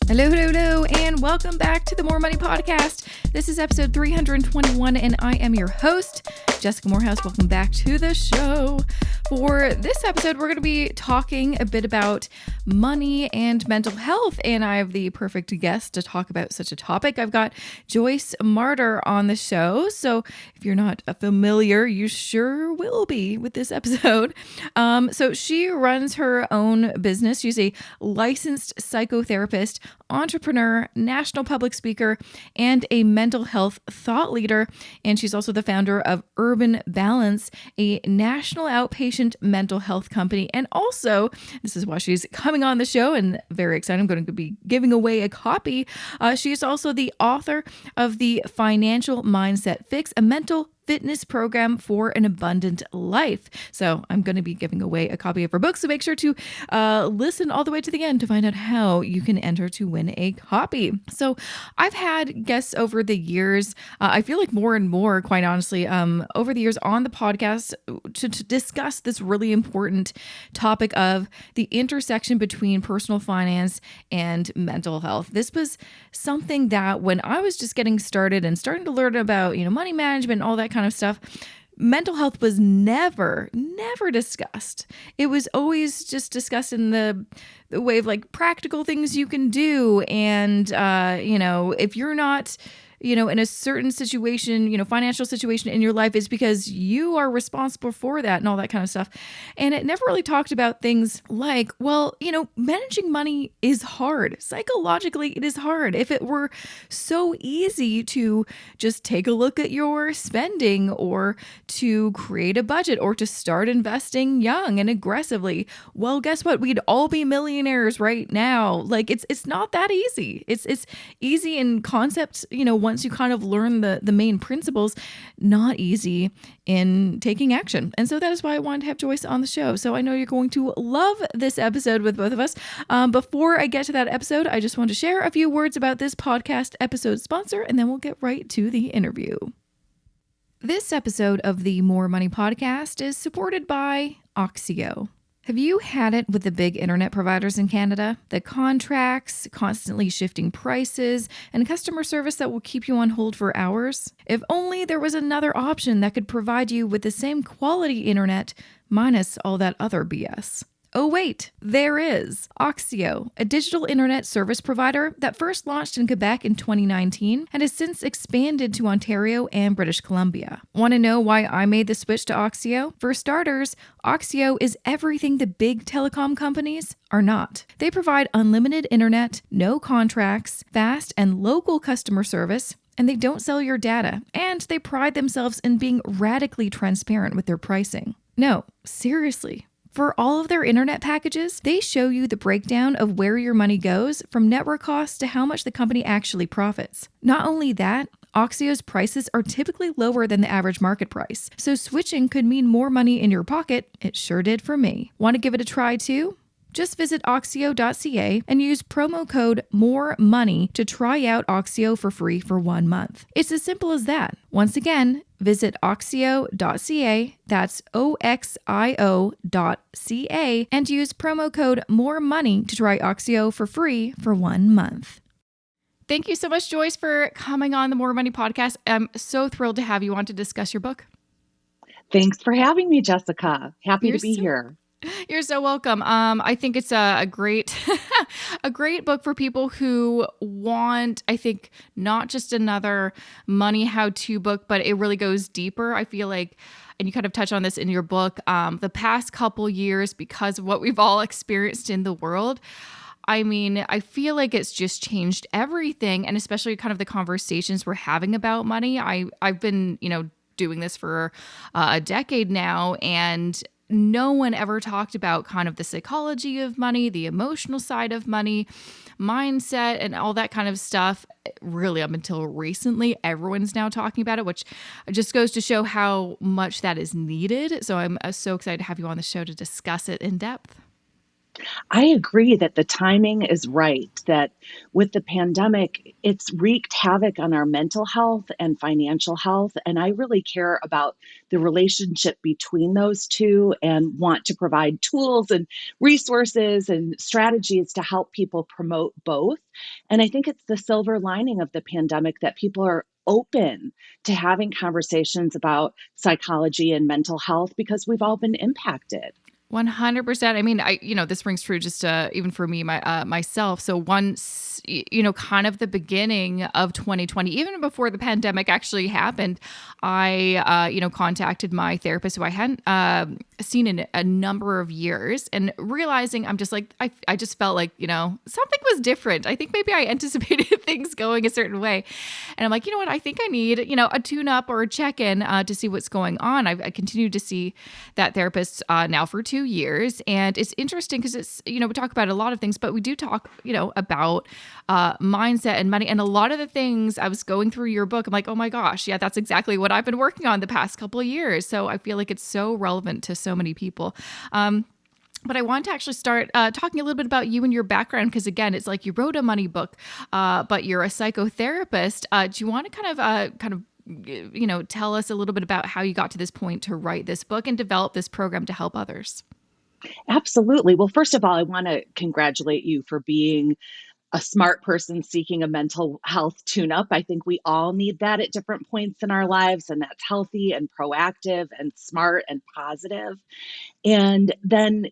Hello, hello, hello, and welcome back to the More Money Podcast. This is episode 321, and I am your host, Jessica Morehouse. Welcome back to the show. For this episode, we're going to be talking a bit about money and mental health, and I have the perfect guest to talk about such a topic. I've got Joyce Marter on the show, so if you're not familiar, you sure will be with this episode. So she runs her own business. She's a licensed psychotherapist, entrepreneur, national public speaker, and a mental health thought leader. And she's also the founder of Urban Balance, a national outpatient mental health company. And also, this is why she's coming on the show and very excited. I'm going to be giving away a copy. She's also the author of the Financial Mindset Fix, a mental fitness program for an abundant life. So I'm going to be giving away a copy of her book. So make sure to listen all the way to the end to find out how you can enter to win a copy. So I've had guests over the years. I feel like more and more, quite honestly, over the years on the podcast to discuss this really important topic of the intersection between personal finance and mental health. This was something that when I was just getting started and starting to learn about, money management, all that kind of stuff, mental health was never discussed. It was always just discussed in the way of like practical things you can do. And, if you're not, in a certain situation, financial situation in your life, it's because you are responsible for that and all that kind of stuff. And it never really talked about things like, managing money is hard. Psychologically, it is hard. If it were so easy to just take a look at your spending or to create a budget or to start investing young and aggressively, well, guess what? We'd all be millionaires right now. Like it's not that easy. It's easy in concept, once you kind of learn the main principles, not easy in taking action. And so that is why I wanted to have Joyce on the show. So I know you're going to love this episode with both of us. Before I get to that episode, I just want to share a few words about this podcast episode sponsor, and then we'll get right to the interview. This episode of the More Money Podcast is supported by Oxio. Have you had it with the big internet providers in Canada? The contracts, constantly shifting prices, and customer service that will keep you on hold for hours? If only there was another option that could provide you with the same quality internet minus all that other BS. Oh wait, there is. Oxio, a digital internet service provider that first launched in Quebec in 2019 and has since expanded to Ontario and British Columbia. Want to know why I made the switch to Oxio? For starters, Oxio is everything the big telecom companies are not. They provide unlimited internet, no contracts, fast and local customer service, and they don't sell your data, and they pride themselves in being radically transparent with their pricing. No, seriously. For all of their internet packages, they show you the breakdown of where your money goes from network costs to how much the company actually profits. Not only that, Oxio's prices are typically lower than the average market price, so switching could mean more money in your pocket. It sure did for me. Want to give it a try too? Just visit oxio.ca and use promo code MOREMONEY to try out Oxio for free for 1 month. It's as simple as that. Once again, visit oxio.ca, that's oxio.ca, and use promo code MOREMONEY to try Oxio for free for 1 month. Thank you so much, Joyce, for coming on the More Money Podcast. I'm so thrilled to have you on to discuss your book. Thanks for having me, Jessica. Happy to be here. You're so welcome. I think it's a great, a great book for people who want, I think, not just another money how-to book, but it really goes deeper. I feel like, and you kind of touch on this in your book, the past couple years, because of what we've all experienced in the world, I mean, I feel like it's just changed everything, and especially kind of the conversations we're having about money. I've been, doing this for a decade now, and no one ever talked about kind of the psychology of money, the emotional side of money, mindset, and all that kind of stuff. Really, up until recently, everyone's now talking about it, which just goes to show how much that is needed. So I'm so excited to have you on the show to discuss it in depth. I agree that the timing is right, that with the pandemic, it's wreaked havoc on our mental health and financial health. And I really care about the relationship between those two and want to provide tools and resources and strategies to help people promote both. And I think it's the silver lining of the pandemic that people are open to having conversations about psychology and mental health because we've all been impacted. 100%. I mean, this rings true just even for me, myself. So once, kind of the beginning of 2020, even before the pandemic actually happened, I, contacted my therapist who I hadn't seen in a number of years, and realizing I'm just like, I just felt like, something was different. I think maybe I anticipated things going a certain way. And I'm like, you know what? I think I need, a tune up or a check in to see what's going on. I continued to see that therapist now for 2 years. And it's interesting because it's, we talk about a lot of things, but we do talk, about mindset and money. And a lot of the things I was going through your book, I'm like, oh my gosh, yeah, that's exactly what I've been working on the past couple of years. So I feel like it's so relevant to so many people. But I want to actually start talking a little bit about you and your background, because again, it's like you wrote a money book, but you're a psychotherapist. Do you want to kind of tell us a little bit about how you got to this point to write this book and develop this program to help others? Absolutely. Well, first of all, I want to congratulate you for being a smart person seeking a mental health tune up. I think we all need that at different points in our lives, and that's healthy and proactive and smart and positive. And then,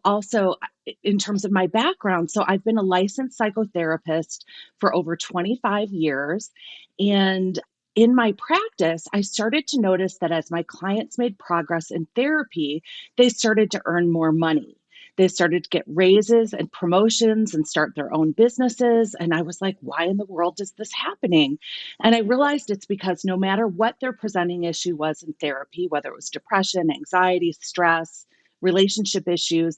also in terms of my background, so I've been a licensed psychotherapist for over 25 years. And in my practice, I started to notice that as my clients made progress in therapy, they started to earn more money. They started to get raises and promotions and start their own businesses. And I was like, why in the world is this happening? And I realized it's because no matter what their presenting issue was in therapy, whether it was depression, anxiety, stress, relationship issues,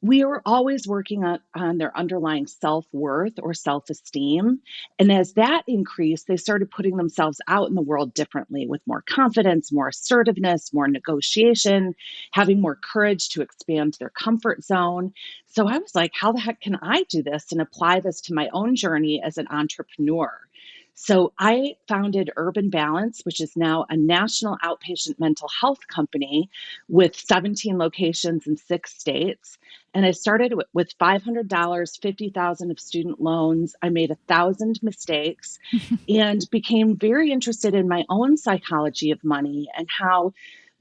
we were always working on their underlying self-worth or self-esteem. And as that increased, they started putting themselves out in the world differently with more confidence, more assertiveness, more negotiation, having more courage to expand their comfort zone. So I was like, how the heck can I do this and apply this to my own journey as an entrepreneur? So I founded Urban Balance, which is now a national outpatient mental health company with 17 locations in 6 states. And I started with $500, 50,000 of student loans. I made 1,000 mistakes and became very interested in my own psychology of money and how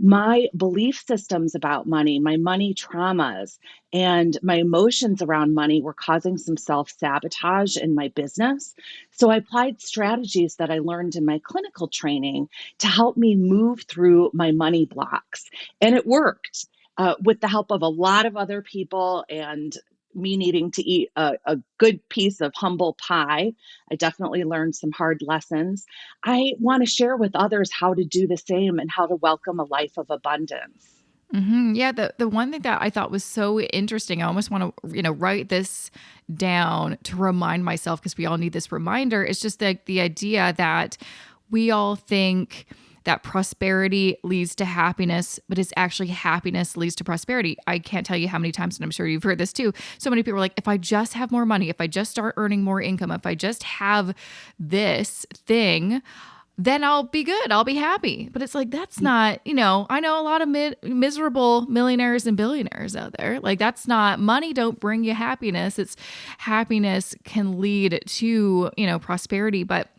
my belief systems about money, my money traumas, and my emotions around money were causing some self-sabotage in my business. So I applied strategies that I learned in my clinical training to help me move through my money blocks. And it worked with the help of a lot of other people and me needing to eat a good piece of humble pie. I definitely learned some hard lessons. I want to share with others how to do the same and how to welcome a life of abundance. Yeah, the one thing that I thought was so interesting, I almost want to, write this down to remind myself, because we all need this reminder. It's just the idea that we all think that prosperity leads to happiness, but it's actually happiness leads to prosperity. I can't tell you how many times, and I'm sure you've heard this too. So many people are like, if I just have more money, if I just start earning more income, if I just have this thing, then I'll be good. I'll be happy. But it's like, that's not, I know a lot of miserable millionaires and billionaires out there. Like, that's not, money don't bring you happiness. It's happiness can lead to, prosperity. But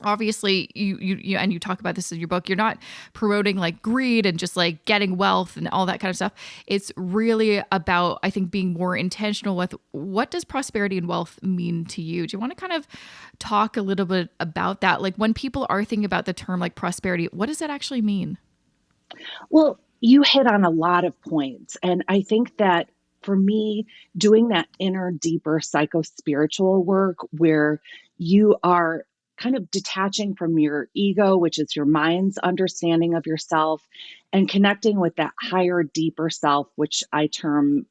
obviously you and you talk about this in your book, you're not promoting like greed and just like getting wealth and all that kind of stuff. It's really about, I think, being more intentional with what does prosperity and wealth mean to you. Do you want to kind of talk a little bit about that? Like, when people are thinking about the term like prosperity, what does that actually mean? Well, you hit on a lot of points. And I think that for me, doing that inner, deeper psycho-spiritual work where you are kind of detaching from your ego, which is your mind's understanding of yourself, and connecting with that higher, deeper self, which I term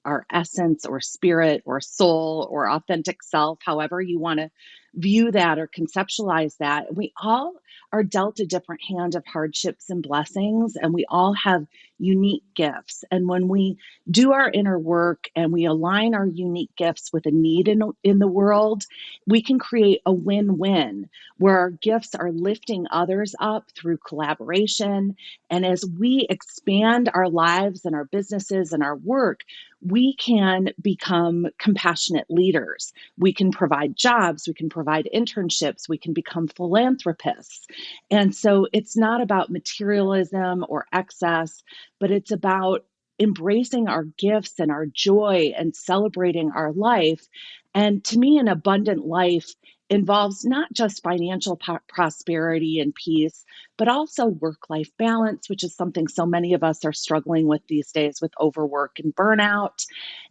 our essence or spirit or soul or authentic self, however you want to view that or conceptualize that. We all are dealt a different hand of hardships and blessings, and we all have unique gifts. And when we do our inner work and we align our unique gifts with a need in the world, we can create a win-win where our gifts are lifting others up through collaboration. And as we expand our lives and our businesses and our work, we can become compassionate leaders. We can provide jobs, we can provide internships, we can become philanthropists. And so it's not about materialism or excess, but it's about embracing our gifts and our joy and celebrating our life. And to me, an abundant life involves not just financial prosperity and peace, but also work-life balance, which is something so many of us are struggling with these days with overwork and burnout,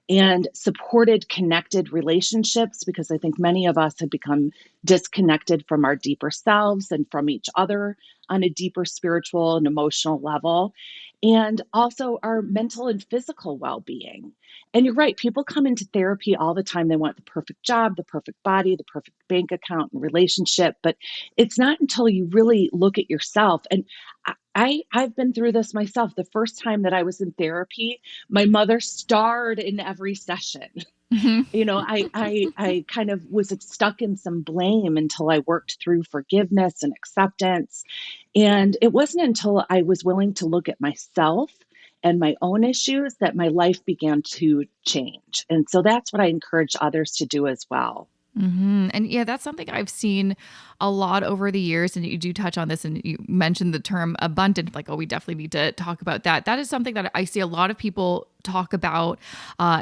and supported, connected relationships, because I think many of us have become disconnected from our deeper selves and from each other on a deeper spiritual and emotional level, and also our mental and physical well-being. And you're right, people come into therapy all the time. They want the perfect job, the perfect body, the perfect bank account and relationship, but it's not until you really look at yourself. And I've been through this myself. The first time that I was in therapy, my mother starred in every session. Mhm. I kind of was stuck in some blame until I worked through forgiveness and acceptance. And it wasn't until I was willing to look at myself and my own issues that my life began to change. And so that's what I encourage others to do as well. And yeah, that's something I've seen a lot over the years. And you do touch on this, and you mentioned the term abundant, like, oh, we definitely need to talk about that. That is something that I see a lot of people talk about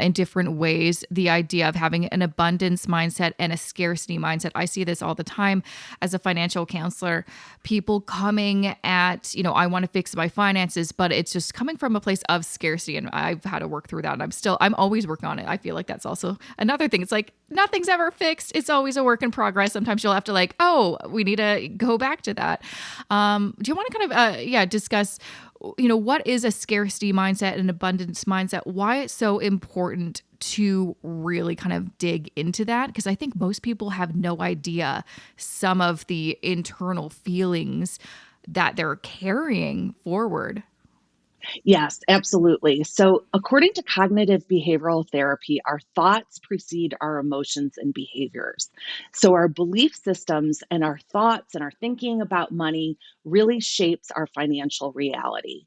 in different ways. The idea of having an abundance mindset and a scarcity mindset. I see this all the time as a financial counselor. People coming at, I want to fix my finances, but it's just coming from a place of scarcity. And I've had to work through that. And I'm always working on it. I feel like that's also another thing. It's like nothing's ever fixed. It's always a work in progress. Sometimes you'll have to we need to go back to that. Do you want to kind of, discuss, what is a scarcity mindset and abundance mindset? Why it's so important to really kind of dig into that? Because I think most people have no idea some of the internal feelings that they're carrying forward. Yes, absolutely. So, according to cognitive behavioral therapy, our thoughts precede our emotions and behaviors. So, our belief systems and our thoughts and our thinking about money really shapes our financial reality.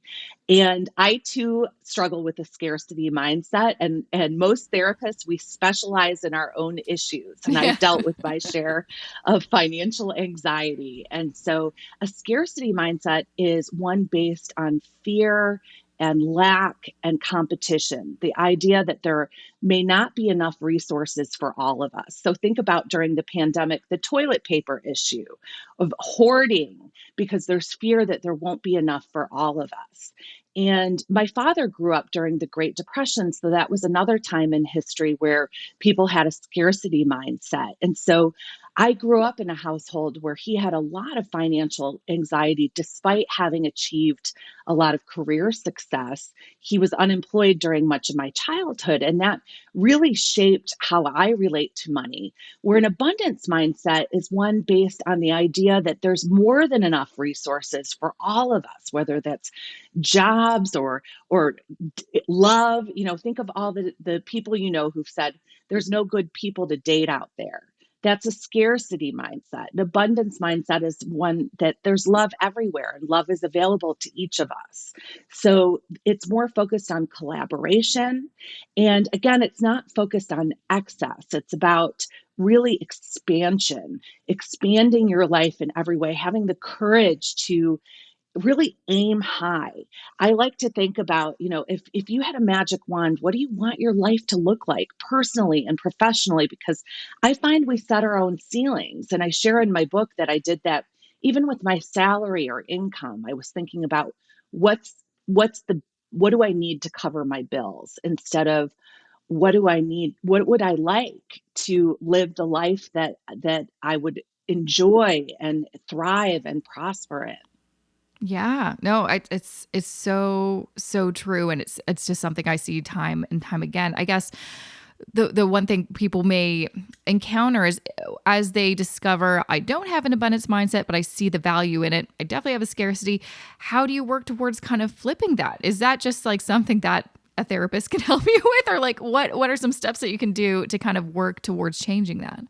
And I too struggle with a scarcity mindset. And most therapists, we specialize in our own issues. And Yeah. I've dealt with my share of financial anxiety. And so, a scarcity mindset is one based on fear and lack and competition, the idea that there may not be enough resources for all of us. So think about during the pandemic, the toilet paper issue of hoarding, because there's fear that there won't be enough for all of us. And my father grew up during the Great Depression. So that was another time in history where people had a scarcity mindset. And so I grew up in a household where he had a lot of financial anxiety despite having achieved a lot of career success. He was unemployed during much of my childhood, and that really shaped how I relate to money. Where an abundance mindset is one based on the idea that there's more than enough resources for all of us, whether that's jobs or love. Think of all the people who've said there's no good people to date out there. That's a scarcity mindset. An abundance mindset is one that there's love everywhere and love is available to each of us. So it's more focused on collaboration. And again, it's not focused on excess. It's about really expansion, expanding your life in every way, having the courage to really aim high. I like to think about, if you had a magic wand, what do you want your life to look like personally and professionally? Because I find we set our own ceilings. And I share in my book that I did that even with my salary or income. I was thinking about what's the what do I need to cover my bills instead of what do I need? What would I like to live the life that I would enjoy and thrive and prosper in? Yeah, no, it's so true, and it's just something I see time and time again. I guess the one thing people may encounter is as they discover I don't have an abundance mindset, but I see the value in it. I definitely have a scarcity. How do you work towards kind of flipping that? Is that just like something that a therapist can help you with, or like what are some steps that you can do to kind of work towards changing that?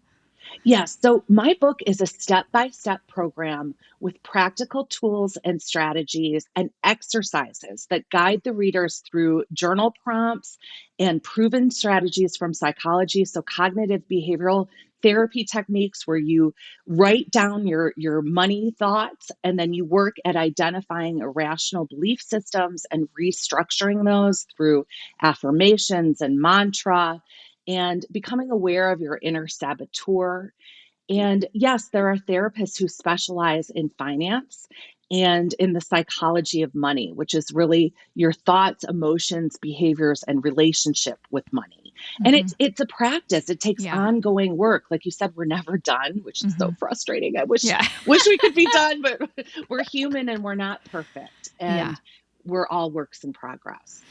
Yes. So my book is a step-by-step program with practical tools and strategies and exercises that guide the readers through journal prompts and proven strategies from psychology. So cognitive behavioral therapy techniques where you write down your money thoughts and then you work at identifying irrational belief systems and restructuring those through affirmations and mantra and becoming aware of your inner saboteur. And yes, there are therapists who specialize in finance and in the psychology of money, which is really your thoughts, emotions, behaviors, and relationship with money. And Hmm. it's a practice. It takes Yeah. ongoing work. Like you said, we're never done, which is Hmm. so frustrating. I wish Yeah. wish we could be done, but we're human and we're not perfect. Yeah. And we're all works in progress.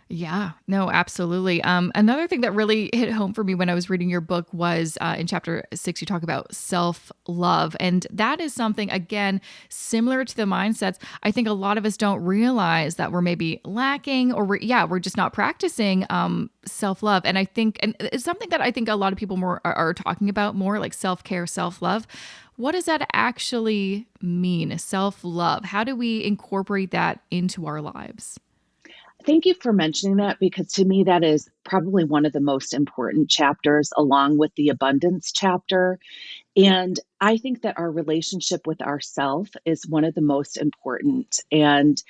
Yeah, no, absolutely. Another thing that really hit home for me when I was reading your book was in chapter 6, you talk about self love. And that is something, again, similar to the mindsets. I think a lot of us don't realize that we're maybe lacking or we're just not practicing self love. And I think, and it's something that I think a lot of people more are talking about more, like self care, self love. What does that actually mean? Self love. How do we incorporate that into our lives? Thank you for mentioning that because to me, that is probably one of the most important chapters, along with the abundance chapter. And I think that our relationship with ourself is one of the most important and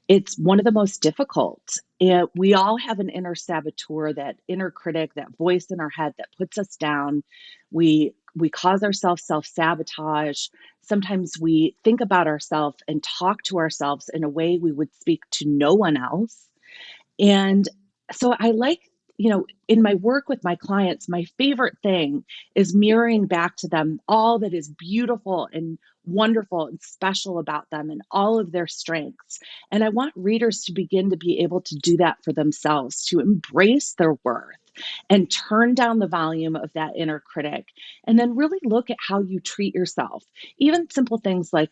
it's one of the most difficult. And we all have an inner saboteur, that inner critic, that voice in our head that puts us down. We cause ourselves self-sabotage. Sometimes we think about ourselves and talk to ourselves in a way we would speak to no one else. And so I like, in my work with my clients, my favorite thing is mirroring back to them all that is beautiful and wonderful and special about them and all of their strengths. And I want readers to begin to be able to do that for themselves, to embrace their worth and turn down the volume of that inner critic. And then really look at how you treat yourself. Even simple things like,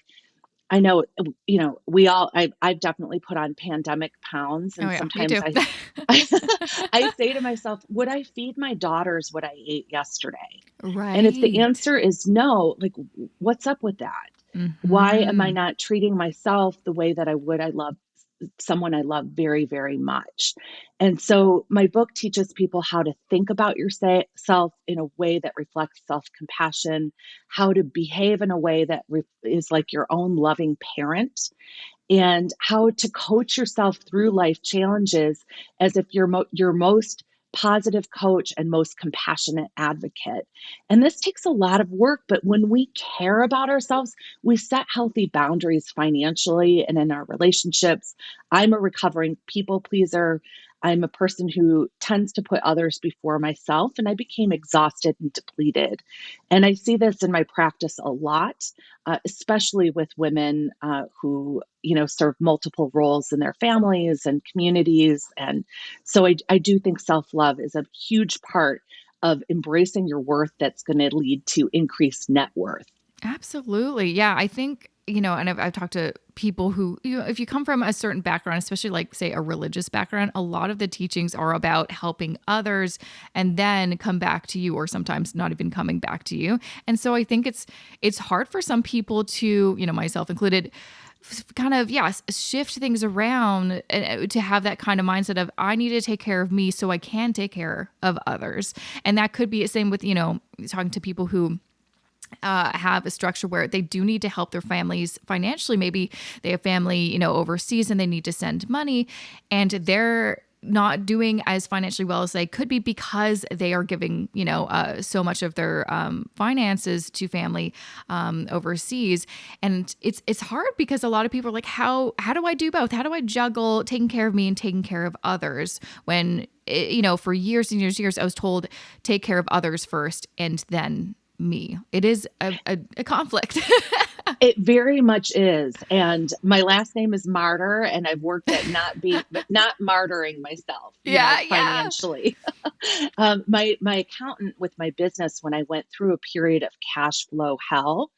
I know, I've definitely put on pandemic pounds, Oh, and yeah, me sometimes too. I, I say to myself, would I feed my daughters what I ate yesterday? And if the Right. answer is no, like, what's up with that? Why am I Hmm. not treating myself the way that I love someone I love very, very much. And so my book teaches people how to think about yourself in a way that reflects self compassion, how to behave in a way that is like your own loving parent, and how to coach yourself through life challenges as if you're your most positive coach and most compassionate advocate. And this takes a lot of work, but when we care about ourselves, we set healthy boundaries financially and in our relationships. I'm a recovering people pleaser. I'm a person who tends to put others before myself, and I became exhausted and depleted. And I see this in my practice a lot, especially with women who serve multiple roles in their families and communities. And so I do think self-love is a huge part of embracing your worth that's going to lead to increased net worth. Absolutely. Yeah. I think, and I've talked to people who, if you come from a certain background, especially like, say, a religious background, a lot of the teachings are about helping others and then come back to you, or sometimes not even coming back to you. And so I think it's hard for some people to, myself included, kind of, shift things around and to have that kind of mindset of I need to take care of me so I can take care of others. And that could be the same with, talking to people who have a structure where they do need to help their families financially. Maybe they have family, overseas and they need to send money and they're not doing as financially well as they could be because they are giving, so much of their finances to family overseas. And it's hard because a lot of people are like, how do I do both? How do I juggle taking care of me and taking care of others when, for years and years, I was told take care of others first and then me. It is a conflict. It very much is. And my last name is Marter, and I've worked at not martyring myself, Yeah, yeah. financially. My accountant with my business, when I went through a period of cash flow hell,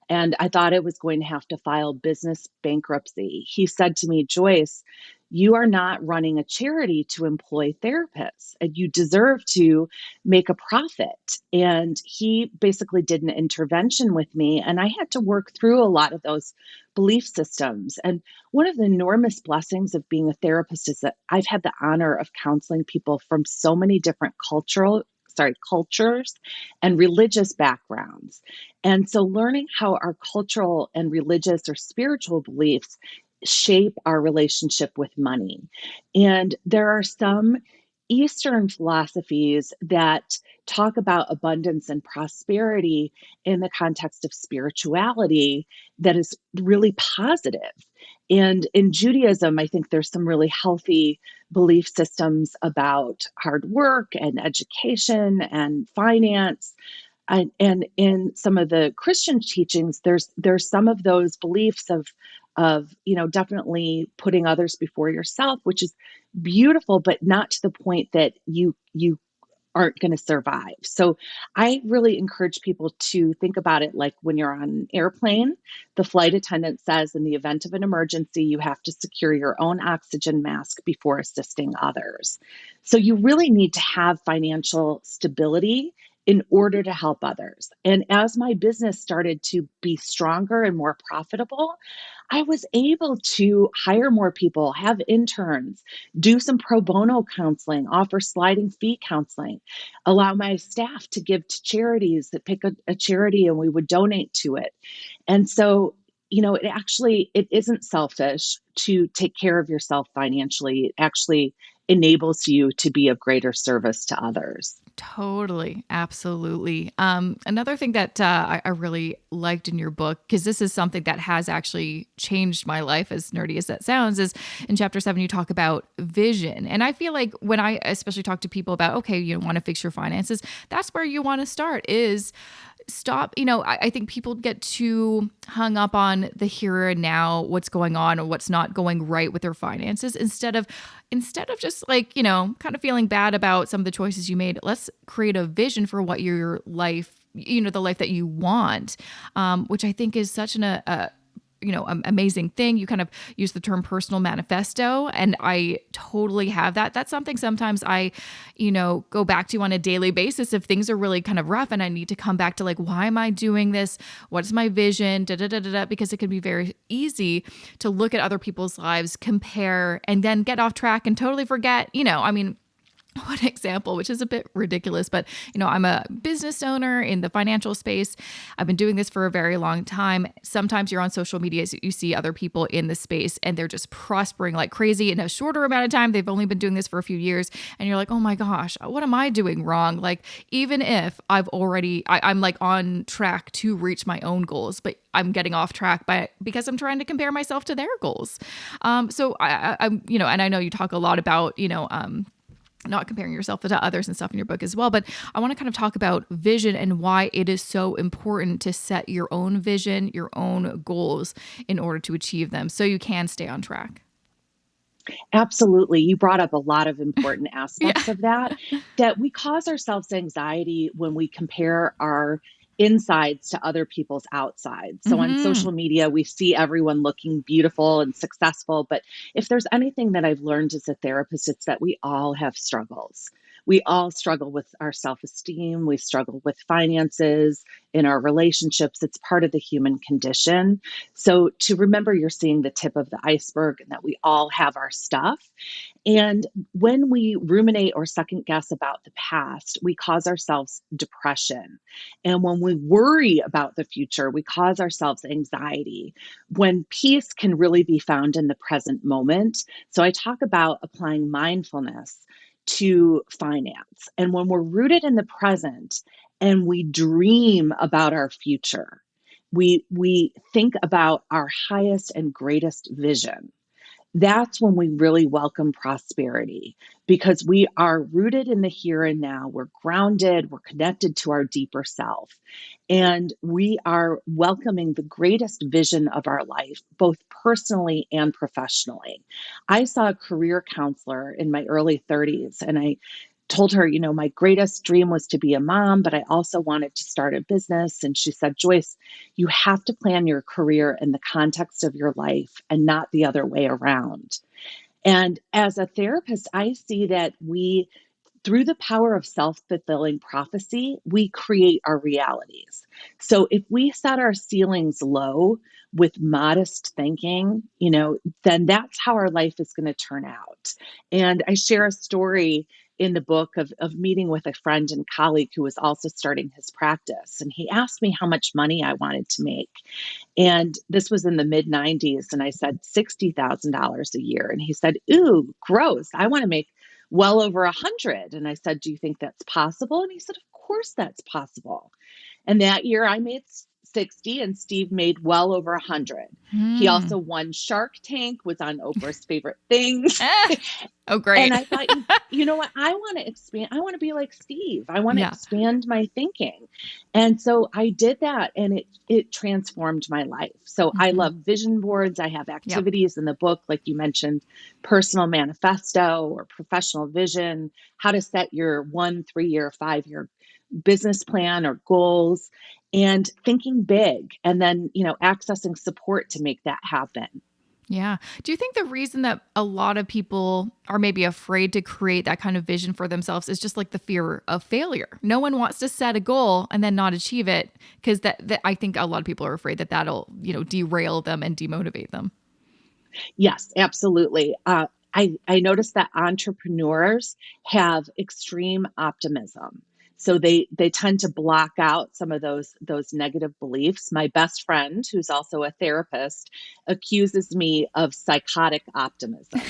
and I thought I was going to have to file business bankruptcy, he said to me, Joyce, you are not running a charity to employ therapists, and you deserve to make a profit. And he basically did an intervention with me, and I had to work through a lot of those belief systems. And one of the enormous blessings of being a therapist is that I've had the honor of counseling people from so many different cultures and religious backgrounds. And so learning how our cultural and religious or spiritual beliefs shape our relationship with money. And there are some Eastern philosophies that talk about abundance and prosperity in the context of spirituality that is really positive. And in Judaism, I think there's some really healthy belief systems about hard work and education and finance. And in some of the Christian teachings, there's some of those beliefs of definitely putting others before yourself, which is beautiful, but not to the point that you aren't going to survive. So I really encourage people to think about it like when you're on an airplane, the flight attendant says, in the event of an emergency, you have to secure your own oxygen mask before assisting others. So you really need to have financial stability in order to help others. And as my business started to be stronger and more profitable, I was able to hire more people, have interns, do some pro bono counseling, offer sliding fee counseling, allow my staff to give to charities that pick a charity and we would donate to it. And so, it isn't selfish to take care of yourself financially. It actually enables you to be of greater service to others. Totally. Absolutely. Another thing that I really liked in your book, because this is something that has actually changed my life, as nerdy as that sounds, is in chapter 7, you talk about vision. And I feel like when I especially talk to people about, okay, you want to fix your finances, that's where you want to start is stop. I think people get too hung up on the here and now, what's going on or what's not going right with their finances instead of just like, kind of feeling bad about some of the choices you made. Let's create a vision for what your life, the life that you want, which I think is such amazing thing. You kind of use the term personal manifesto, and I totally have that. That's something sometimes I, go back to on a daily basis if things are really kind of rough and I need to come back to like, why am I doing this? What's my vision? Because it can be very easy to look at other people's lives, compare, and then get off track and totally forget, one example, which is a bit ridiculous, but I'm a business owner in the financial space. I've been doing this for a very long time. Sometimes you're on social media, so you see other people in the space and they're just prospering like crazy in a shorter amount of time. They've only been doing this for a few years. And you're like, oh my gosh, what am I doing wrong? Like, even if I'm like on track to reach my own goals, but I'm getting off track because I'm trying to compare myself to their goals. So I'm, and I know you talk a lot about, not comparing yourself to others and stuff in your book as well. But I want to kind of talk about vision and why it is so important to set your own vision, your own goals in order to achieve them so you can stay on track. Absolutely. You brought up a lot of important aspects Yeah. of that we cause ourselves anxiety when we compare our insides to other people's outsides. So on Mm-hmm. social media, we see everyone looking beautiful and successful. But if there's anything that I've learned as a therapist, it's that we all have struggles. We all struggle with our self esteem. We struggle with finances in our relationships. It's part of the human condition. So to remember you're seeing the tip of the iceberg and that we all have our stuff. And when we ruminate or second guess about the past, we cause ourselves depression. And when we worry about the future, we cause ourselves anxiety. When peace can really be found in the present moment. So I talk about applying mindfulness to finance. And when we're rooted in the present and we dream about our future, we think about our highest and greatest vision. that's when we really welcome prosperity because we are rooted in the here and now. We're grounded, we're connected to our deeper self, and we are welcoming the greatest vision of our life, both personally and professionally. I saw a career counselor in my early 30s, and I told her, my greatest dream was to be a mom, but I also wanted to start a business. And she said, Joyce, you have to plan your career in the context of your life and not the other way around. And as a therapist, I see that through the power of self-fulfilling prophecy, we create our realities. So if we set our ceilings low with modest thinking, then that's how our life is going to turn out. And I share a story in the book of meeting with a friend and colleague who was also starting his practice. And he asked me how much money I wanted to make. And this was in the mid 90s. And I said, $60,000 a year. And he said, ooh, gross. I want to make well over 100. And I said, do you think that's possible? And he said, of course that's possible. And that year I made 60 and Steve made well over 100. He also won Shark Tank, was on Oprah's Favorite Things. Oh, great. And I thought, you know what? I want to expand. I want to be like Steve. I want to expand my thinking. And so I did that, and it transformed my life. So I love vision boards. I have activities in the book, like you mentioned, personal manifesto or professional vision, how to set your 1, 3-year, 5-year business plan or goals, and thinking big, and then, accessing support to make that happen. Yeah. Do you think the reason that a lot of people are maybe afraid to create that kind of vision for themselves is just like the fear of failure? No one wants to set a goal and then not achieve it because that I think a lot of people are afraid that that'll, derail them and demotivate them. Yes, absolutely. I noticed that entrepreneurs have extreme optimism. So they tend to block out some of those negative beliefs. My best friend, who's also a therapist, accuses me of psychotic optimism.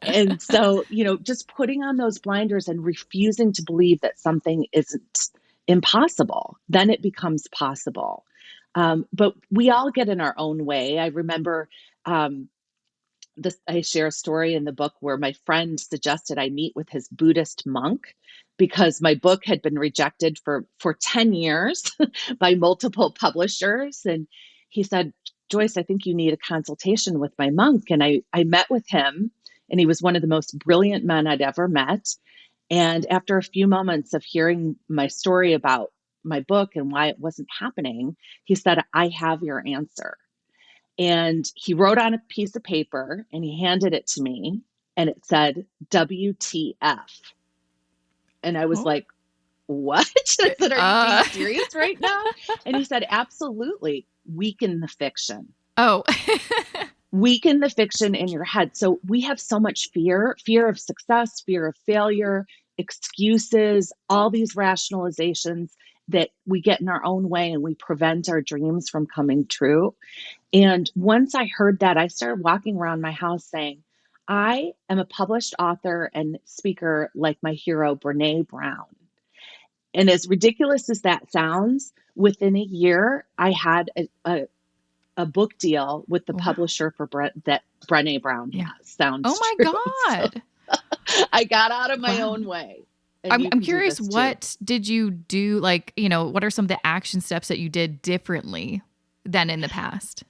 And so, just putting on those blinders and refusing to believe that something isn't impossible, then it becomes possible. But we all get in our own way. I remember I share a story in the book where my friend suggested I meet with his Buddhist monk because my book had been rejected for 10 years by multiple publishers. And he said, Joyce, I think you need a consultation with my monk. And I met with him, and he was one of the most brilliant men I'd ever met. And after a few moments of hearing my story about my book and why it wasn't happening, he said, I have your answer. And he wrote on a piece of paper and he handed it to me, and it said, WTF. And I was like, what? I said, are you being serious right now? And he said, absolutely. Weaken the fiction. Oh, Weaken the fiction in your head. So we have so much fear of success, fear of failure, excuses, all these rationalizations that we get in our own way, and we prevent our dreams from coming true. And once I heard that, I started walking around my house saying, I am a published author and speaker like my hero, Brené Brown. And as ridiculous as that sounds, within a year, I had a book deal with the publisher for that Brené Brown has. Sounds oh my God. So I got out of my own way. I'm curious, what did you do? Like, what are some of the action steps that you did differently than in the past?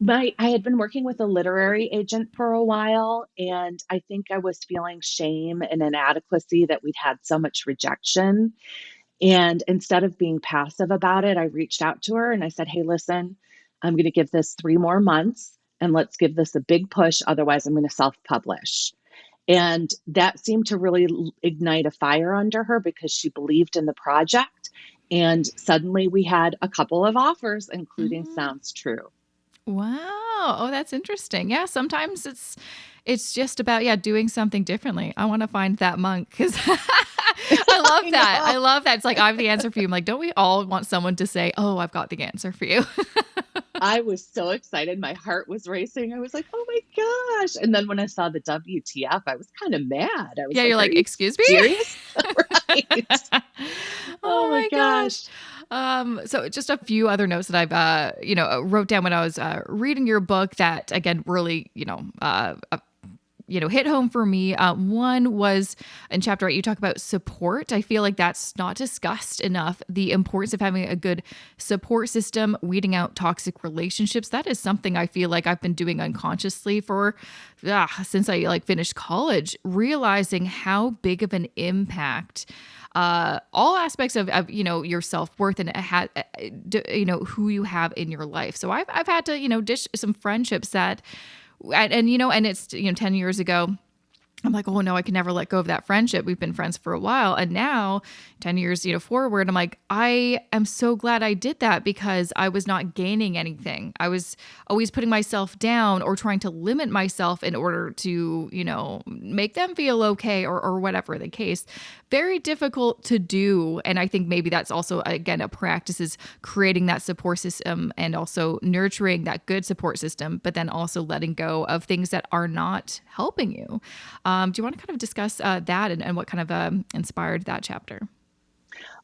I had been working with a literary agent for a while, and I think I was feeling shame and inadequacy that we'd had so much rejection. And instead of being passive about it, I reached out to her and I said, hey, listen, I'm going to give this 3 more months and let's give this a big push. Otherwise, I'm going to self-publish. And that seemed to really ignite a fire under her because she believed in the project. And suddenly we had a couple of offers, including Sounds True. Wow. Oh, that's interesting. Yeah. Sometimes it's just about, doing something differently. I want to find that monk because I love that. I love that. It's like, I have the answer for you. I'm like, don't we all want someone to say, oh, I've got the answer for you? I was so excited. My heart was racing. I was like, oh my gosh. And then when I saw the WTF, I was kind of mad. I was you're like, excuse me? Serious? Right. Oh my gosh. So just a few other notes that I've, wrote down when I was reading your book that, again, really, hit home for me. One was in chapter 8, you talk about support. I feel like that's not discussed enough. The importance of having a good support system, weeding out toxic relationships. That is something I feel like I've been doing unconsciously for since I finished college, realizing how big of an impact all aspects of your self-worth and who you have in your life. So I've had to dish some friendships that and it's 10 years ago, I'm like, oh no, I can never let go of that friendship. We've been friends for a while. And now 10 years, forward, I'm like, I am so glad I did that because I was not gaining anything. I was always putting myself down or trying to limit myself in order to, make them feel okay or whatever the case. Very difficult to do. And I think maybe that's also, again, a practice is creating that support system and also nurturing that good support system, but then also letting go of things that are not helping you. Do you want to kind of discuss that and what kind of inspired that chapter?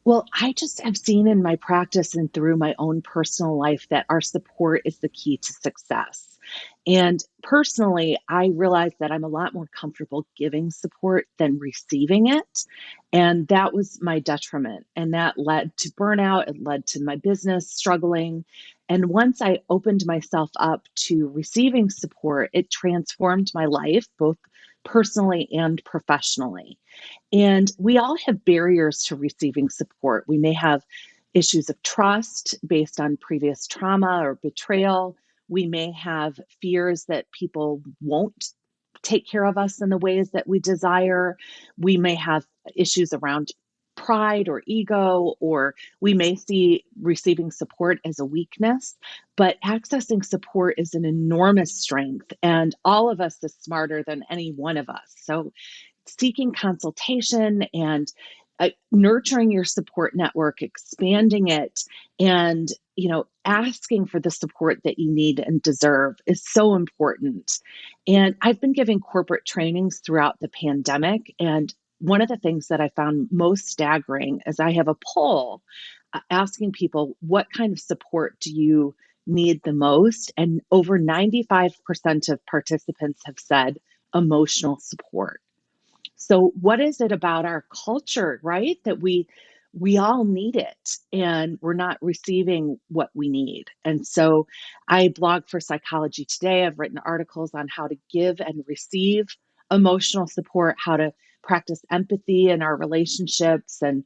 Well, I just have seen in my practice and through my own personal life that our support is the key to success. And personally, I realized that I'm a lot more comfortable giving support than receiving it. And that was my detriment. And that led to burnout. It led to my business struggling. And once I opened myself up to receiving support, it transformed my life, both personally and professionally. And we all have barriers to receiving support. We may have issues of trust based on previous trauma or betrayal. We may have fears that people won't take care of us in the ways that we desire. We may have issues around pride or ego, or we may see receiving support as a weakness. But accessing support is an enormous strength, and all of us is smarter than any one of us. So seeking consultation and nurturing your support network, expanding it, and asking for the support that you need and deserve is so important. And I've been giving corporate trainings throughout the pandemic, and one of the things that I found most staggering is I have a poll asking people, what kind of support do you need the most? And over 95% of participants have said emotional support. So what is it about our culture, right? That we all need it and we're not receiving what we need. And so I blog for Psychology Today. I've written articles on how to give and receive emotional support, how to practice empathy in our relationships, and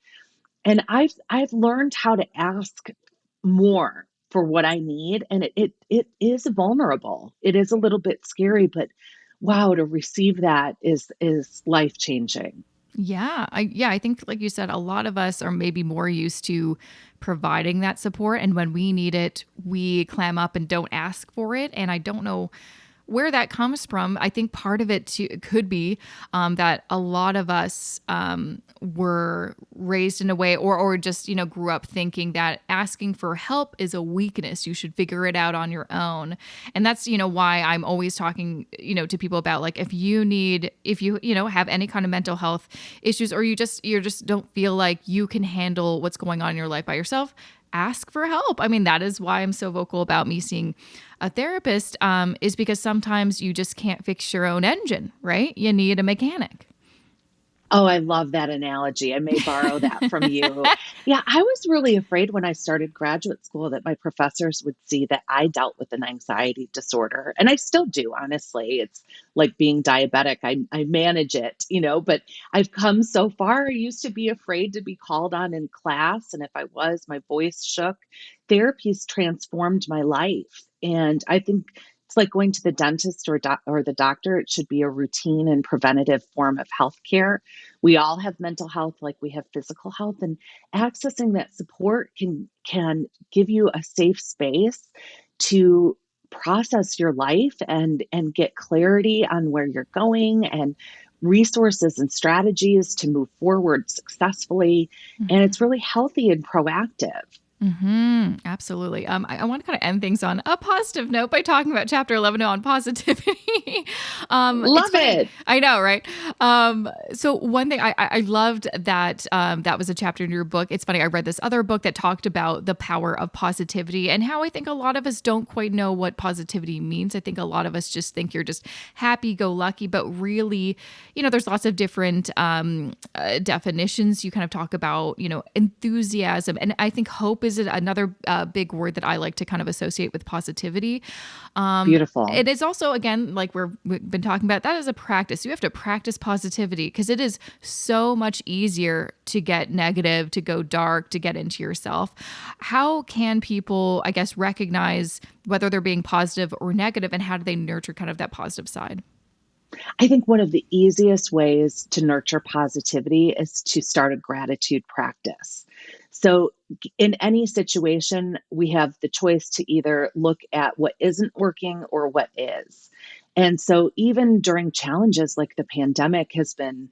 I've learned how to ask more for what I need. And it is vulnerable. It is a little bit scary, but wow, to receive that is life changing. Yeah. I think like you said, a lot of us are maybe more used to providing that support. And when we need it, we clam up and don't ask for it. And I don't know where that comes from. I think part of it too, could be that a lot of us were raised in a way or just, grew up thinking that asking for help is a weakness. You should figure it out on your own. And that's, why I'm always talking, to people about like, if you have any kind of mental health issues or you just don't feel like you can handle what's going on in your life by yourself, ask for help. I mean, that is why I'm so vocal about me seeing a therapist, is because sometimes you just can't fix your own engine, right? You need a mechanic. Oh, I love that analogy. I may borrow that from you. Yeah, I was really afraid when I started graduate school that my professors would see that I dealt with an anxiety disorder. And I still do, honestly. It's like being diabetic. I manage it, but I've come so far. I used to be afraid to be called on in class. And if I was, my voice shook. Therapy's transformed my life. And I think it's like going to the dentist or the doctor. It should be a routine and preventative form of healthcare. We all have mental health like we have physical health, and accessing that support can give you a safe space to process your life and get clarity on where you're going and resources and strategies to move forward successfully. And it's really healthy and proactive. Absolutely. I want to kind of end things on a positive note by talking about chapter 11 on positivity. It's Love funny. it. I know, right? So one thing I loved that that was a chapter in your book. It's funny. I read this other book that talked about the power of positivity and how I think a lot of us don't quite know what positivity means. I think a lot of us just think you're just happy go lucky, but really, there's lots of different definitions. You kind of talk about, enthusiasm, and I think hope is another big word that I like to kind of associate with positivity. Beautiful. It is also, again, like we've been talking about, that is a practice. You have to practice positivity because it is so much easier to get negative, to go dark, to get into yourself. How can people, I guess, recognize whether they're being positive or negative, and how do they nurture kind of that positive side? I think one of the easiest ways to nurture positivity is to start a gratitude practice. So, in any situation, we have the choice to either look at what isn't working or what is. And so, even during challenges like the pandemic has been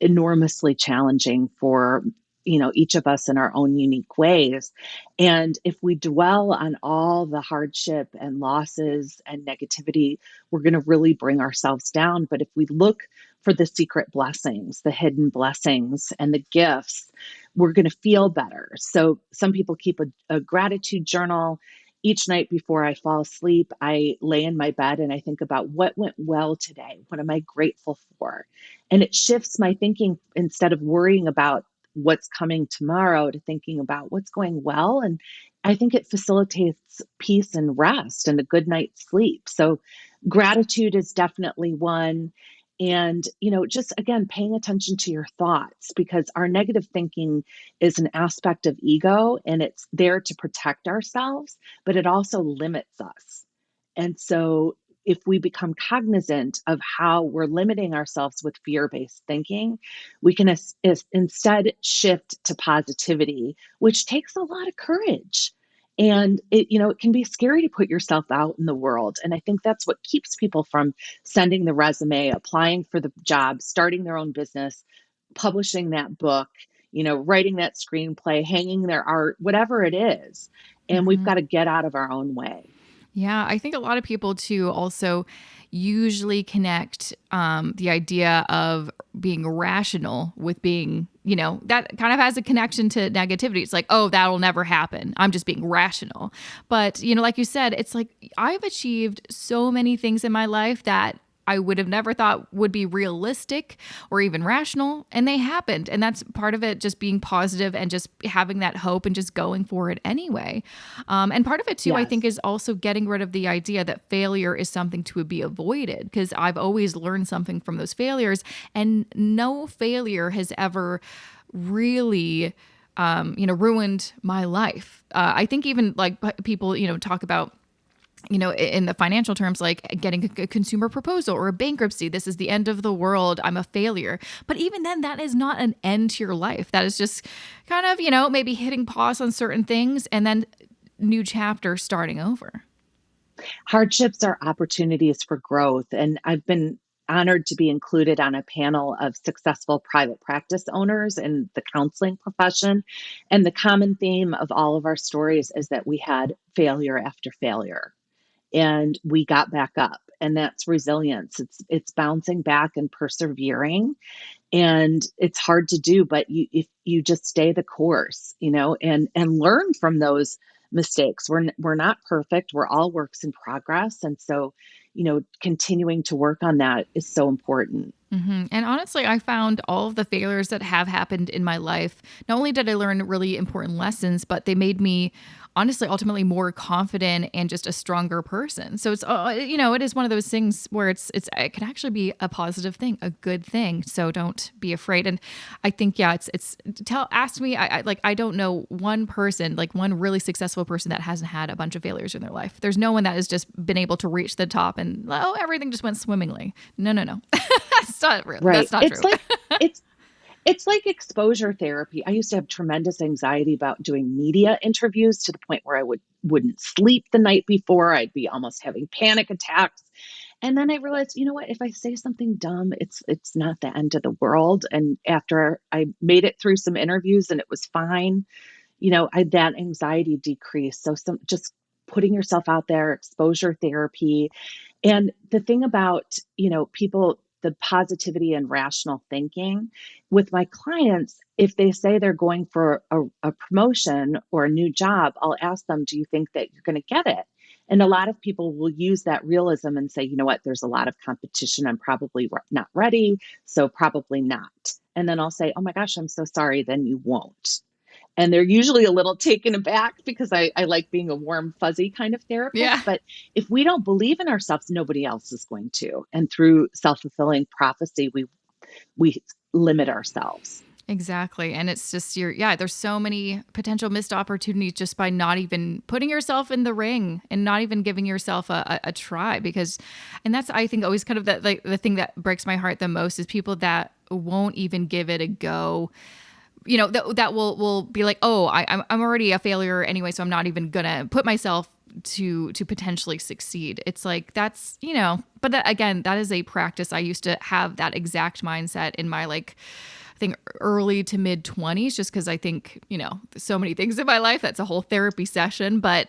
enormously challenging for each of us in our own unique ways, and if we dwell on all the hardship and losses and negativity, we're going to really bring ourselves down. But if we look for the secret blessings, the hidden blessings and the gifts, we're going to feel better. So some people keep a gratitude journal. Each night before I fall asleep, I lay in my bed and I think about what went well today. What am I grateful for? And it shifts my thinking, instead of worrying about what's coming tomorrow, to thinking about what's going well. And I think it facilitates peace and rest and a good night's sleep. So gratitude is definitely one. And, just again, paying attention to your thoughts, because our negative thinking is an aspect of ego and it's there to protect ourselves, but it also limits us. And so if we become cognizant of how we're limiting ourselves with fear-based thinking, we can instead shift to positivity, which takes a lot of courage. And it can be scary to put yourself out in the world. And I think that's what keeps people from sending the resume, applying for the job, starting their own business, publishing that book, writing that screenplay, hanging their art, whatever it is. And we've got to get out of our own way. Yeah, I think a lot of people too also usually connect the idea of being rational with being, that kind of has a connection to negativity. It's like, oh, that'll never happen. I'm just being rational. But, like you said, it's like I've achieved so many things in my life that I would have never thought would be realistic or even rational, and they happened. And that's part of it, just being positive and just having that hope and just going for it anyway. And part of it too, I think, is also getting rid of the idea that failure is something to be avoided, because I've always learned something from those failures, and no failure has ever really ruined my life. I think even like people, talk about, in the financial terms, like getting a consumer proposal or a bankruptcy. This is the end of the world. I'm a failure. But even then, that is not an end to your life. That is just kind of, maybe hitting pause on certain things and then new chapter starting over. Hardships are opportunities for growth. And I've been honored to be included on a panel of successful private practice owners in the counseling profession. And the common theme of all of our stories is that we had failure after failure, and we got back up. And that's resilience. It's bouncing back and persevering. And it's hard to do, but if you just stay the course, and learn from those mistakes. We're not perfect. We're all works in progress. And so, continuing to work on that is so important. And honestly, I found all of the failures that have happened in my life, not only did I learn really important lessons, but they made me honestly ultimately more confident and just a stronger person. So it's it is one of those things where it can actually be a positive thing, a good thing. So don't be afraid. And I think ask me, I don't know one person, like one really successful person that hasn't had a bunch of failures in their life. There's no one that has just been able to reach the top and everything just went swimmingly. No. That's not real. Right. That's not It's true. like it's like exposure therapy. I used to have tremendous anxiety about doing media interviews, to the point where I wouldn't sleep the night before. I'd be almost having panic attacks. And then I realized, you know what, if I say something dumb, it's not the end of the world. And after I made it through some interviews and it was fine, that anxiety decrease. So just putting yourself out there, exposure therapy. And the thing about, people, the positivity and rational thinking with my clients, if they say they're going for a promotion or a new job, I'll ask them, do you think that you're going to get it? And a lot of people will use that realism and say, you know what, there's a lot of competition. I'm probably not ready. So probably not. And then I'll say, oh my gosh, I'm so sorry. Then you won't. And they're usually a little taken aback because I like being a warm, fuzzy kind of therapist. Yeah. But if we don't believe in ourselves, nobody else is going to. And through self-fulfilling prophecy, we limit ourselves. Exactly. And it's just there's so many potential missed opportunities just by not even putting yourself in the ring and not even giving yourself a try, and that's, I think, always kind of the thing that breaks my heart the most is people that won't even give it a go. That will be like, oh, I'm already a failure anyway, so I'm not even gonna put myself to potentially succeed. It's like, that's, but again, that is a practice. I used to have that exact mindset in my I think early to mid 20s, just because I think, so many things in my life, that's a whole therapy session. But,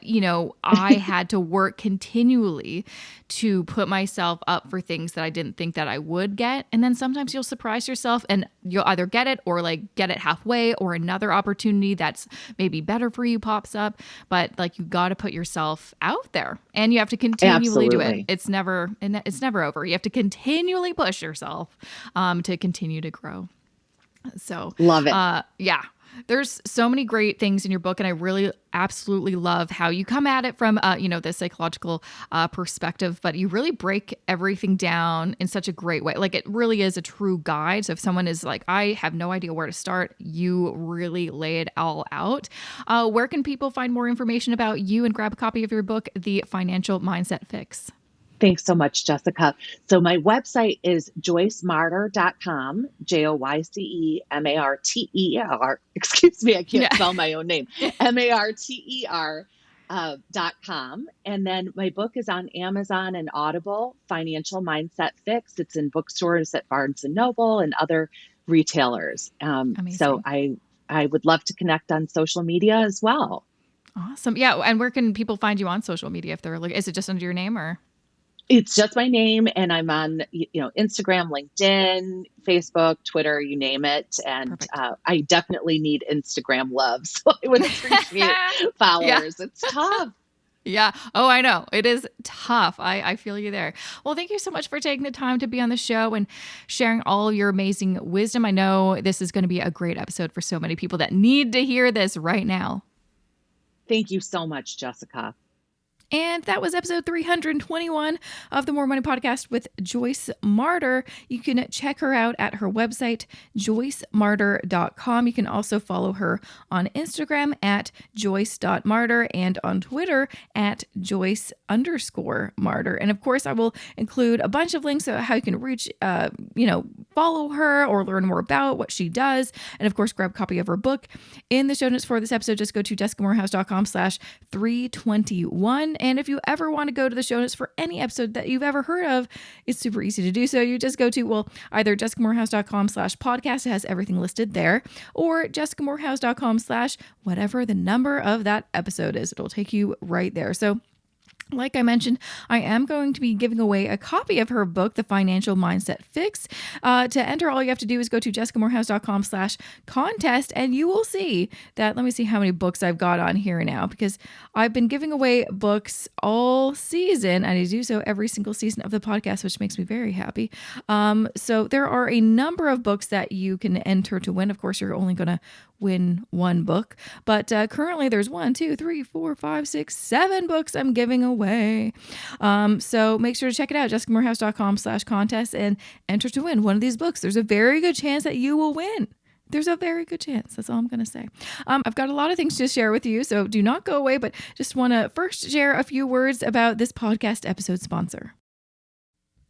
I had to work continually to put myself up for things that I didn't think that I would get. And then sometimes you'll surprise yourself and you'll either get it or get it halfway, or another opportunity that's maybe better for you pops up. But you got to put yourself out there and you have to continually do it. It's never over. You have to continually push yourself to continue to grow. So love it. Yeah. There's so many great things in your book, and I really absolutely love how you come at it from, the psychological perspective, but you really break everything down in such a great way. It really is a true guide. So if someone is like, I have no idea where to start, you really lay it all out. Where can people find more information about you and grab a copy of your book, The Financial Mindset Fix? Thanks so much, Jessica. So my website is joycemarter.com, JoyceMarter. Excuse me, I can't spell my own name. MARTER.com. And then my book is on Amazon and Audible, Financial Mindset Fix. It's in bookstores at Barnes & Noble and other retailers. So I would love to connect on social media as well. Awesome. Yeah. And where can people find you on social media if they're looking? Is it just under your name or? It's just my name, and I'm on, Instagram, LinkedIn, Facebook, Twitter, you name it. And I definitely need Instagram love, so I would appreciate followers. Yeah. It's tough. Yeah. Oh, I know. It is tough. I feel you there. Well, thank you so much for taking the time to be on the show and sharing all your amazing wisdom. I know this is going to be a great episode for so many people that need to hear this right now. Thank you so much, Jessica. And that was episode 321 of the More Money Podcast with Joyce Marter. You can check her out at her website, joycemarter.com. You can also follow her on Instagram at joyce.marter and on Twitter at Joyce_Marter. And of course, I will include a bunch of links of how you can reach, follow her or learn more about what she does. And of course, grab a copy of her book. In the show notes for this episode, just go to jessicamorehouse.com/321. And if you ever want to go to the show notes for any episode that you've ever heard of, it's super easy to do so. You just go to, either jessicamorehouse.com/podcast. It has everything listed there, or jessicamorehouse.com/whatever the number of that episode is. It'll take you right there. So like I mentioned, I am going to be giving away a copy of her book, The Financial Mindset Fix. To enter, all you have to do is go to jessicamorehouse.com/contest, and you will see that. Let me see how many books I've got on here now, because I've been giving away books all season, and I do so every single season of the podcast, which makes me very happy. So there are a number of books that you can enter to win. Of course, you're only going to win one book, but currently there's 1, 2, 3, 4, 5, 6, 7 books I'm giving away. So make sure to check it out, jessicamorehouse.com/contest, and enter to win one of these books. There's a very good chance that you will win. There's a very good chance. That's all I'm going to say. I've got a lot of things to share with you, so do not go away, but just want to first share a few words about this podcast episode sponsor.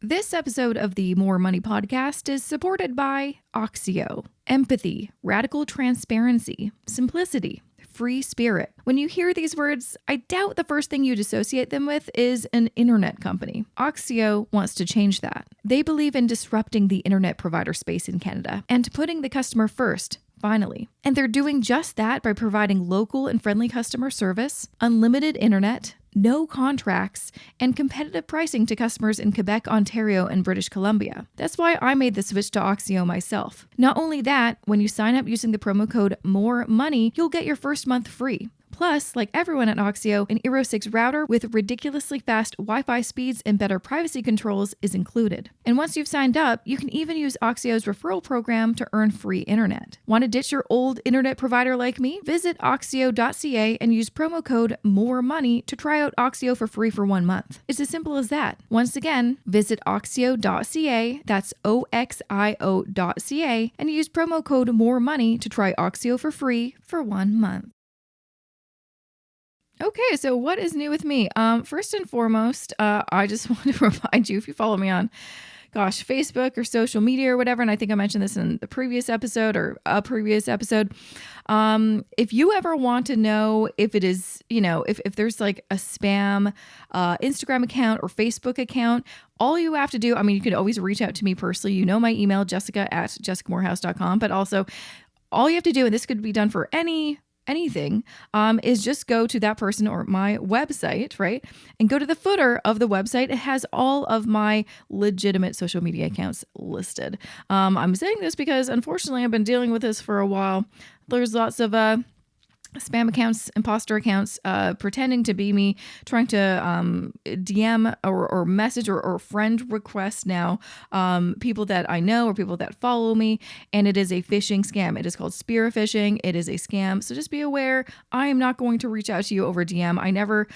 This episode of the More Money Podcast is supported by Oxio, empathy, radical transparency, simplicity, free spirit. When you hear these words, I doubt the first thing you'd associate them with is an internet company. Oxio wants to change that. They believe in disrupting the internet provider space in Canada and putting the customer first, finally. And they're doing just that by providing local and friendly customer service, unlimited internet, no contracts, and competitive pricing to customers in Quebec, Ontario, and British Columbia. That's why I made the switch to Oxio myself. Not only that, when you sign up using the promo code MOREMONEY, you'll get your first month free. Plus, like everyone at Oxio, an Eero 6 router with ridiculously fast Wi-Fi speeds and better privacy controls is included. And once you've signed up, you can even use Oxio's referral program to earn free internet. Want to ditch your old internet provider like me? Visit oxio.ca and use promo code MOREMONEY to try out Oxio for free for 1 month. It's as simple as that. Once again, visit oxio.ca, that's oxio.ca, and use promo code MOREMONEY to try Oxio for free for 1 month. Okay, so what is new with me? First and foremost, I just want to remind you, if you follow me on, Facebook or social media or whatever, and I think I mentioned this in the previous episode or a previous episode, if you ever want to know if it is, if there's like a spam Instagram account or Facebook account, all you have to do, you can always reach out to me personally. My email, jessica@jessicamorehouse.com, but also all you have to do, and this could be done for anything, is just go to that person or my website, right? And go to the footer of the website. It has all of my legitimate social media accounts listed. I'm saying this because unfortunately I've been dealing with this for a while. There's lots of spam accounts, imposter accounts, pretending to be me, trying to DM or message or friend request now people that I know or people that follow me, and it is a phishing scam. It is called spear phishing. It is a scam. So just be aware. I am not going to reach out to you over DM. I never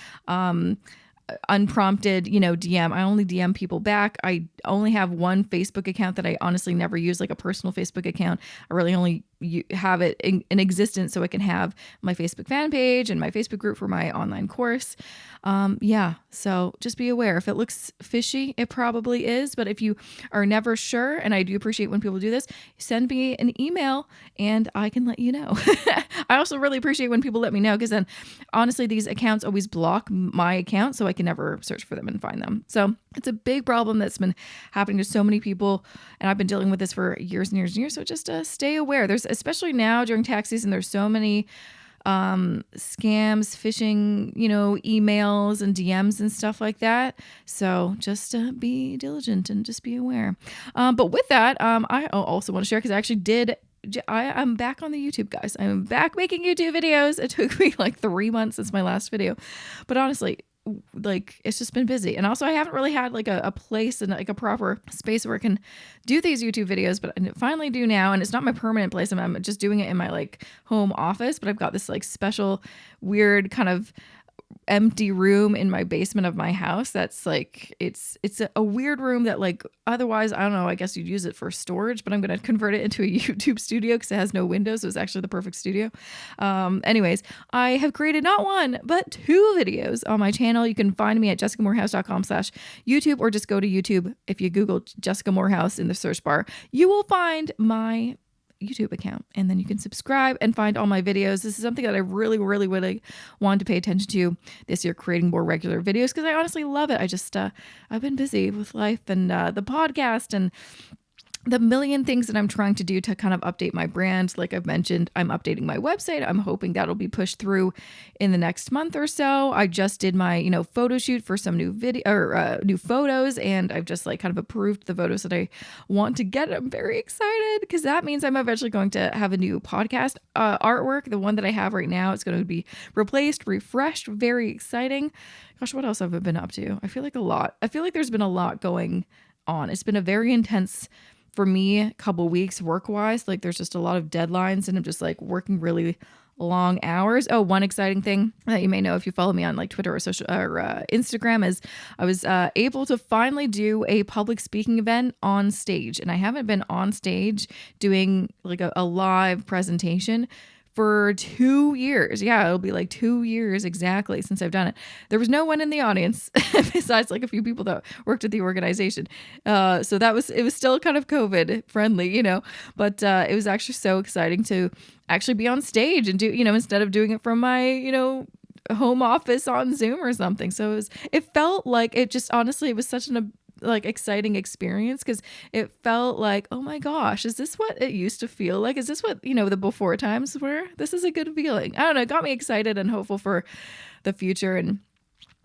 unprompted, DM. I only DM people back. I only have one Facebook account that I honestly never use, like a personal Facebook account. I really only have it in existence so I can have my Facebook fan page and my Facebook group for my online course. So just be aware. If it looks fishy, it probably is. But if you are never sure, and I do appreciate when people do this, send me an email and I can let you know. I also really appreciate when people let me know, because then honestly, these accounts always block my account, so I can never search for them and find them. So it's a big problem that's been happening to so many people, and I've been dealing with this for years and years and years. So just stay aware. There's, especially now during tax season, there's so many scams, phishing, emails and DMs and stuff like that. So just be diligent and just be aware. But with that, I also want to share, because I actually I'm back on the YouTube, guys. I'm back making YouTube videos. It took me like 3 months since my last video, but honestly, it's just been busy. And also I haven't really had like a place and like a proper space where I can do these YouTube videos, but I finally do now. And it's not my permanent place. I'm just doing it in my like home office, but I've got this like special weird kind of empty room in my basement of my house. That's like, it's a weird room that like, otherwise, I don't know, I guess you'd use it for storage, but I'm going to convert it into a YouTube studio because it has no windows. So it's actually the perfect studio. Anyways, I have created not one, but 2 videos on my channel. You can find me at jessicamorehouse.com/YouTube, or just go to YouTube. If you Google Jessica Morehouse in the search bar, you will find my YouTube account, and then you can subscribe and find all my videos. This is something that I really, really, really wanted to pay attention to this year, creating more regular videos, because I honestly love it. I just, I've been busy with life and the podcast and the million things that I'm trying to do to kind of update my brand. Like I've mentioned, I'm updating my website. I'm hoping that'll be pushed through in the next month or so. I just did my, photo shoot for some new video or new photos, and I've just like kind of approved the photos that I want to get. I'm very excited because that means I'm eventually going to have a new podcast artwork. The one that I have right now, it's going to be replaced, refreshed. Very exciting. Gosh, what else have I been up to? I feel like there's been a lot going on. It's been a very intense, for me, a couple weeks work-wise. Like there's just a lot of deadlines, and I'm just like working really long hours. Oh, one exciting thing that you may know if you follow me on like Twitter or social or Instagram is I was able to finally do a public speaking event on stage, and I haven't been on stage doing like a live presentation for 2 years. Yeah, it'll be like 2 years exactly since I've done it. There was no one in the audience besides like a few people that worked at the organization. So it was still kind of COVID friendly, but it was actually so exciting to actually be on stage and do, instead of doing it from my, home office on Zoom or something. So it felt like it just, honestly, it was such an like exciting experience because it felt like, oh my gosh, is this what it used to feel like? Is this what, the before times were? This is a good feeling. I don't know. It got me excited and hopeful for the future. And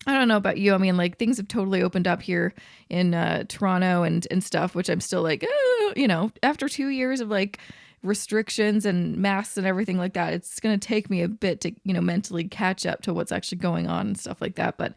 I don't know about you. I mean, like things have totally opened up here in Toronto and stuff, which I'm still like, after 2 years of like restrictions and masks and everything like that, it's going to take me a bit to, mentally catch up to what's actually going on and stuff like that. But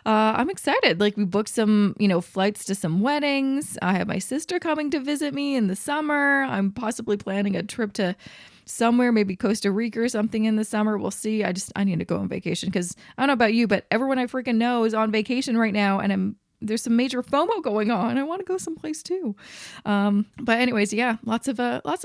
I'm excited. Like we booked some, flights to some weddings. I have my sister coming to visit me in the summer. I'm possibly planning a trip to somewhere, maybe Costa Rica or something in the summer. We'll see. I need to go on vacation because I don't know about you, but everyone I freaking know is on vacation right now. And there's some major FOMO going on. I want to go someplace too. But anyways, yeah, lots of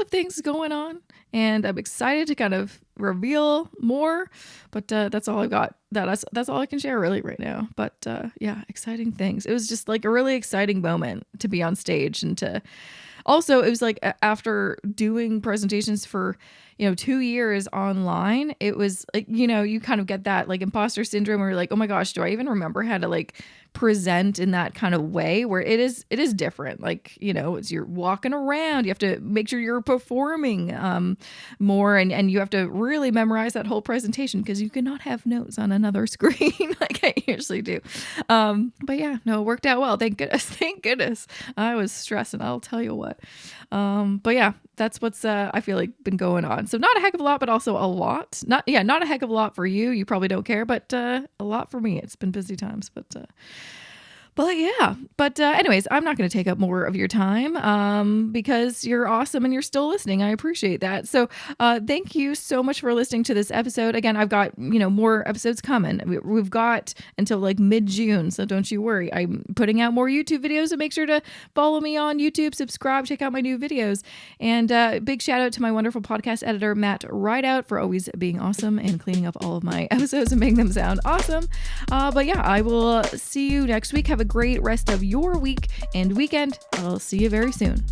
things going on, and I'm excited to kind of reveal more. But that's all I've got. That's all I can share really right now. But yeah, exciting things. It was just like a really exciting moment to be on stage, and to also it was like after doing presentations for 2 years online, it was like, you kind of get that like imposter syndrome where you're like, oh my gosh, do I even remember how to like present in that kind of way where it is different. Like, it's you're walking around, you have to make sure you're performing more, and you have to really memorize that whole presentation because you cannot have notes on another screen like I usually do. But yeah, no, it worked out well. Thank goodness. I was stressing, I'll tell you what. But yeah, that's what's I feel like been going on. So not a heck of a lot, but also a lot. Not a heck of a lot for you. You probably don't care, but a lot for me. It's been busy times, but yeah. But anyways, I'm not going to take up more of your time because you're awesome and you're still listening. I appreciate that. So thank you so much for listening to this episode. Again, I've got, more episodes coming. We've got until like mid-June. So don't you worry. I'm putting out more YouTube videos, so make sure to follow me on YouTube, subscribe, check out my new videos. And big shout out to my wonderful podcast editor, Matt Rideout, for always being awesome and cleaning up all of my episodes and making them sound awesome. But yeah, I will see you next week. Have a great rest of your week and weekend. I'll see you very soon.